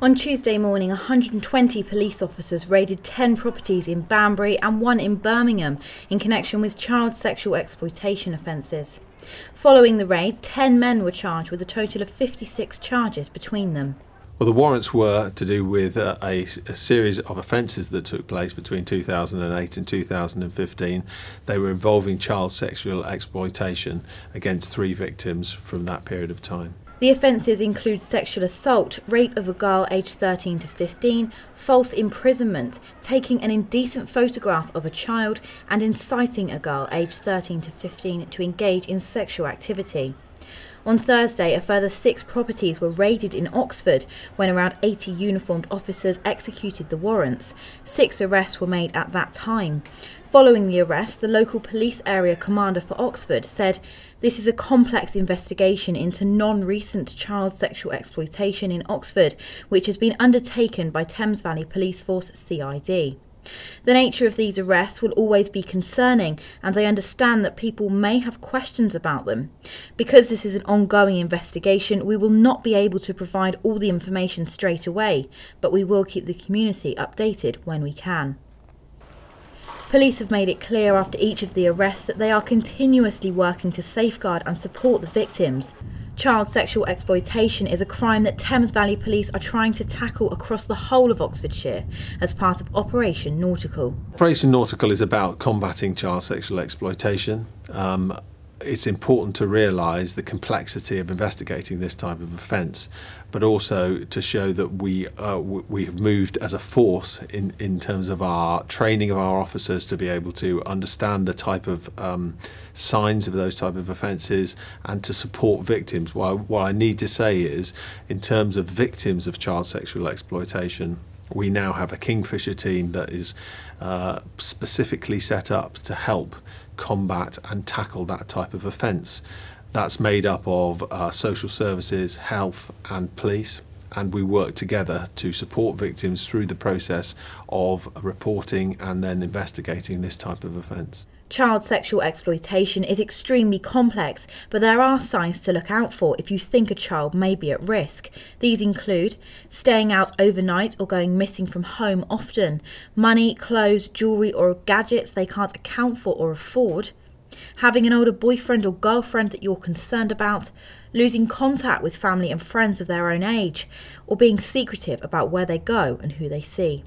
On Tuesday morning, 120 police officers raided 10 properties in Banbury and one in Birmingham in connection with child sexual exploitation offences. Following the raids, 10 men were charged with a total of 56 charges between them. Well, the warrants were to do with a series of offences that took place between 2008 and 2015. They were involving child sexual exploitation against 3 victims from that period of time. The offences include sexual assault, rape of a girl aged 13 to 15, false imprisonment, taking an indecent photograph of a child and inciting a girl aged 13 to 15 to engage in sexual activity. On Thursday, a further 6 properties were raided in Oxford when around 80 uniformed officers executed the warrants. 6 arrests were made at that time. Following the arrest, the local police area commander for Oxford said, "This is a complex investigation into non-recent child sexual exploitation in Oxford, which has been undertaken by Thames Valley Police Force CID. The nature of these arrests will always be concerning, and I understand that people may have questions about them. Because this is an ongoing investigation, we will not be able to provide all the information straight away, but we will keep the community updated when we can." Police have made it clear after each of the arrests that they are continuously working to safeguard and support the victims. Child sexual exploitation is a crime that Thames Valley Police are trying to tackle across the whole of Oxfordshire as part of Operation Nautical. Operation Nautical is about combating child sexual exploitation. It's important to realise the complexity of investigating this type of offence, but also to show that we have moved as a force in terms of our training of our officers to be able to understand the type of signs of those type of offences and to support victims. What I need to say is, in terms of victims of child sexual exploitation, we now have a Kingfisher team that is specifically set up to help combat and tackle that type of offence. That's made up of social services, health and police, and we work together to support victims through the process of reporting and then investigating this type of offence. Child sexual exploitation is extremely complex, but there are signs to look out for if you think a child may be at risk. These include staying out overnight or going missing from home often, money, clothes, jewellery or gadgets they can't account for or afford, having an older boyfriend or girlfriend that you're concerned about, losing contact with family and friends of their own age, or being secretive about where they go and who they see.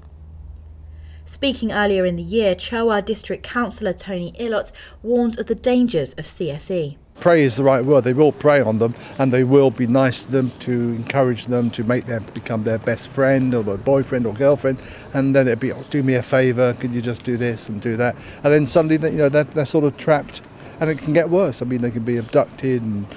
Speaking earlier in the year, Choa District Councillor Tony Illott warned of the dangers of CSE. Prey is the right word. They will prey on them, and they will be nice to them, to encourage them, to make them become their best friend or their boyfriend or girlfriend, and then it'd be, "Oh, do me a favour, could you just do this and do that?" And then suddenly, they're sort of trapped, and it can get worse. I mean, they can be abducted and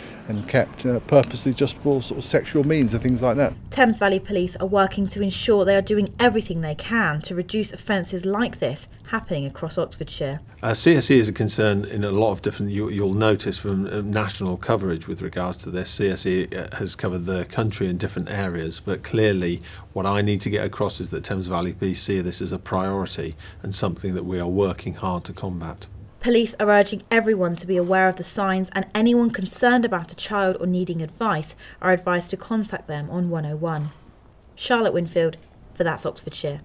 kept purposely just for sort of sexual means and things like that. Thames Valley Police are working to ensure they are doing everything they can to reduce offences like this happening across Oxfordshire. CSE is a concern in a lot of different, you'll notice from national coverage with regards to this. CSE has covered the country in different areas, but clearly what I need to get across is that Thames Valley Police see this as a priority and something that we are working hard to combat. Police are urging everyone to be aware of the signs, and anyone concerned about a child or needing advice are advised to contact them on 101. Charlotte Winfield for That's Oxfordshire.